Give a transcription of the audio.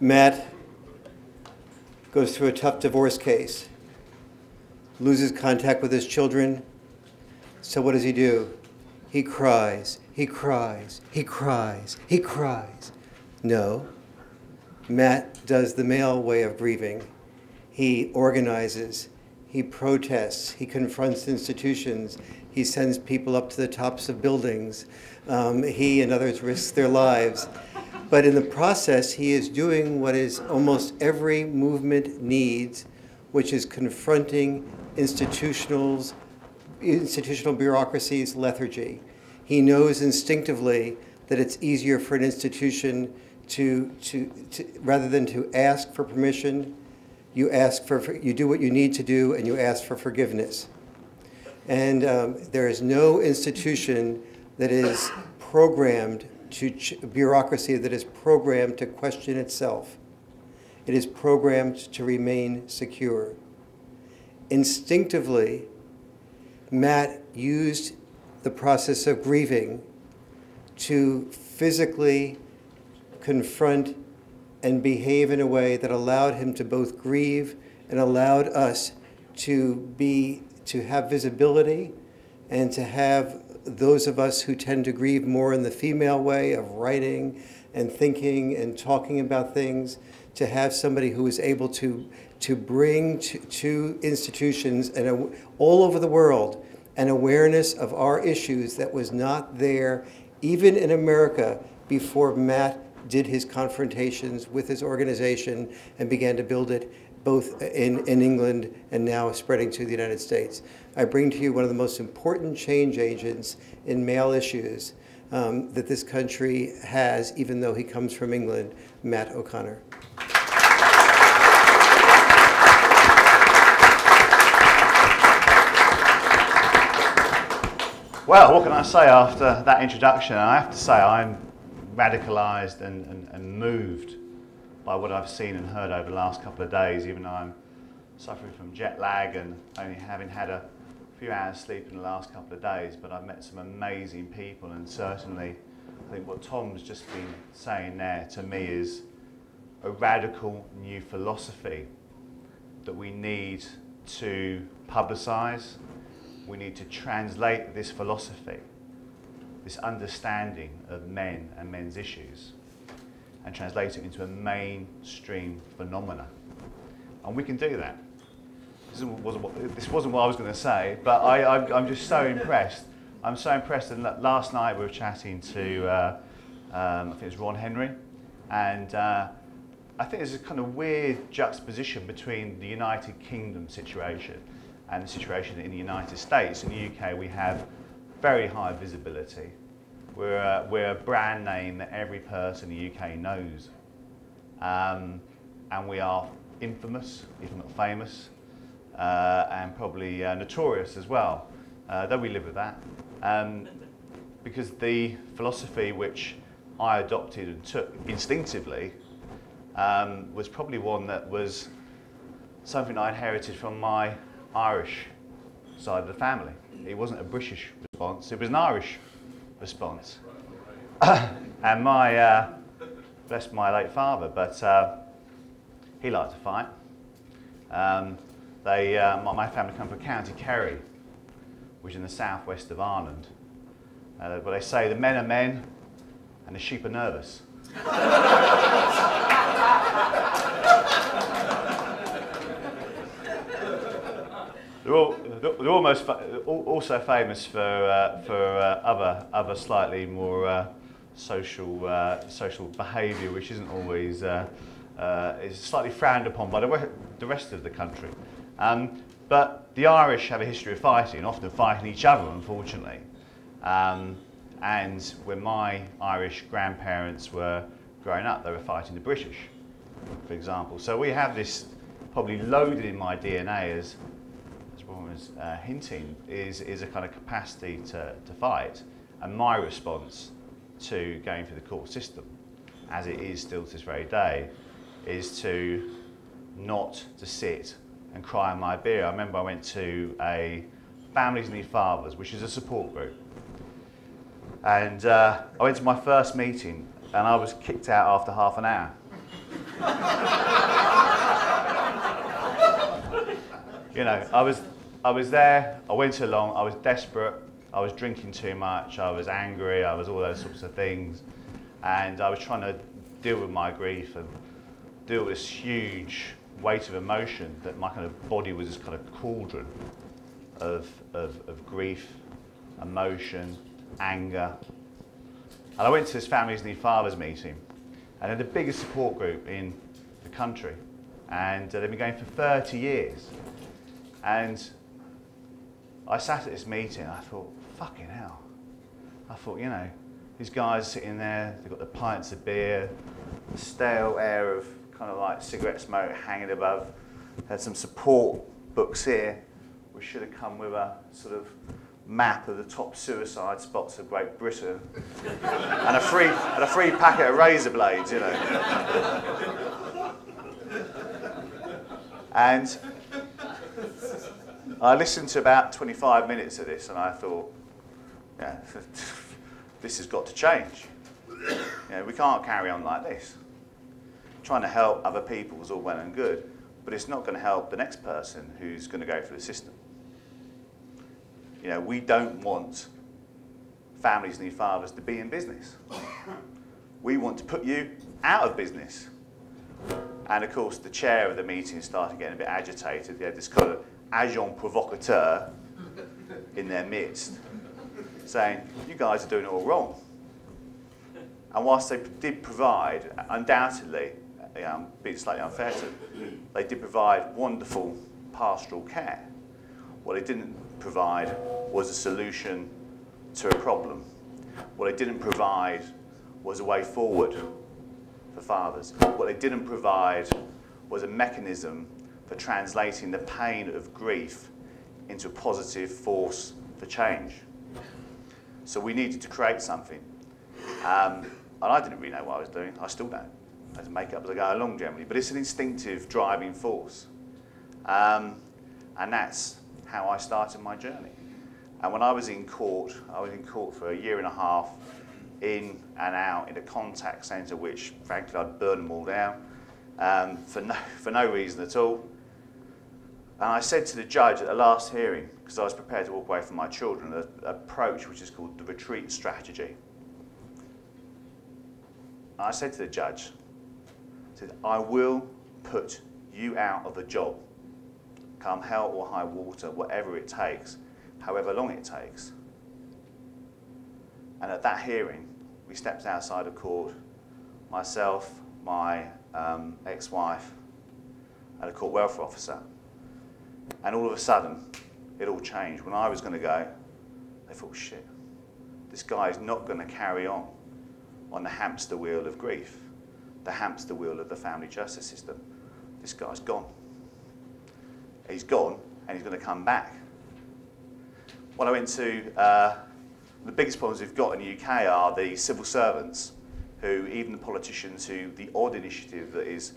Matt goes through a tough divorce case, loses contact with his children. So what does he do? He cries, he cries, he cries, he cries. No, Matt does the male way of grieving. He organizes, he protests, he confronts institutions, he sends people up to the tops of buildings. He and others risk their lives. But in the process, he is doing what is almost every movement needs, which is confronting institutional bureaucracy's lethargy. He knows instinctively that it's easier for an institution to rather than to ask for permission, you do what you need to do, and you ask for forgiveness. And there is no institution that is programmed bureaucracy that is programmed to question itself. It is programmed to remain secure. Instinctively, Matt used the process of grieving to physically confront and behave in a way that allowed him to both grieve and allowed us to have visibility and to have those of us who tend to grieve more in the female way of writing and thinking and talking about things, to have somebody who is able to bring to institutions and all over the world an awareness of our issues that was not there even in America before Matt did his confrontations with his organization and began to build it both in England and now spreading to the United States. I bring to you one of the most important change agents in male issues that this country has, even though he comes from England, Matt O'Connor. Well, what can I say after that introduction? I have to say I'm radicalised and moved by what I've seen and heard over the last couple of days, even though I'm suffering from jet lag and only having had a few hours sleep in the last couple of days. But I've met some amazing people, and certainly I think what Tom's just been saying there to me is a radical new philosophy that we need to publicise. We need to translate this philosophy, this understanding of men and men's issues, and translate it into a mainstream phenomena. And we can do that. This wasn't what I was going to say, but I'm just so impressed. I'm so impressed. And last night we were chatting to, I think it was Ron Henry, and I think there's a kind of weird juxtaposition between the United Kingdom situation and the situation in the United States. In the UK, we have very high visibility. We're a brand name that every person in the UK knows. And we are infamous, if not famous, and probably notorious as well, though we live with that. Because the philosophy which I adopted and took instinctively was probably one that was something I inherited from my Irish side of the family. It wasn't a British response, it was an Irish response. And bless my late father, but he liked to fight. My family come from County Kerry, which is in the southwest of Ireland. But they say the men are men and the sheep are nervous. They're also famous for other slightly more social behaviour, which isn't always is slightly frowned upon by the rest of the country. But the Irish have a history of fighting, often fighting each other, unfortunately. And when my Irish grandparents were growing up, they were fighting the British, for example. So we have this probably loaded in my DNA as Ron was hinting, is a kind of capacity to fight. And my response to going through the court system, as it is still to this very day, is to not to sit and cry on my beer. I remember I went to a Families Need Fathers, which is a support group. And I went to my first meeting and I was kicked out after half an hour. You know, I was there, I went along, I was desperate, I was drinking too much, I was angry, I was all those sorts of things. And I was trying to deal with my grief and deal with this huge weight of emotion that my kind of body was this kind of cauldron of grief, emotion, anger. And I went to this Families Need Fathers meeting, and they're the biggest support group in the country. And they've been going for 30 years. And I sat at this meeting and I thought, fucking hell. I thought, you know, these guys are sitting there, they've got the pints of beer, the stale air of kind of like cigarette smoke hanging above. Had some support books here, which should have come with a sort of map of the top suicide spots of Great Britain, and a free packet of razor blades, you know. And I listened to about 25 minutes of this, and I thought, yeah, this has got to change. You know, we can't carry on like this. Trying to help other people is all well and good, but it's not going to help the next person who's going to go through the system. You know, we don't want Families Need Fathers to be in business. We want to put you out of business. And of course, the chair of the meeting started getting a bit agitated. They had this kind of agent provocateur in their midst, saying, you guys are doing it all wrong. And whilst they did provide, undoubtedly, I'm being slightly unfair to them, they did provide wonderful pastoral care. What they didn't provide was a solution to a problem. What they didn't provide was a way forward for fathers. What they didn't provide was a mechanism for translating the pain of grief into a positive force for change. So we needed to create something. And I didn't really know what I was doing. I still don't. I just make up as I go along generally. But it's an instinctive driving force. And that's how I started my journey. And when I was in court for a year and a half, in and out in a contact centre, which frankly I'd burn them all down for no reason at all. And I said to the judge at the last hearing, because I was prepared to walk away from my children, an approach which is called the retreat strategy. And I said to the judge, I said, I will put you out of a job, come hell or high water, whatever it takes, however long it takes. And at that hearing, we stepped outside of court, myself, my ex-wife, and a court welfare officer. And all of a sudden, it all changed. When I was going to go, they thought, shit, this guy is not going to carry on the hamster wheel of grief, the hamster wheel of the family justice system. This guy's gone. He's gone, and he's going to come back. When I went to, the biggest problems we've got in the UK are the civil servants, who, even the politicians who, the odd initiative that is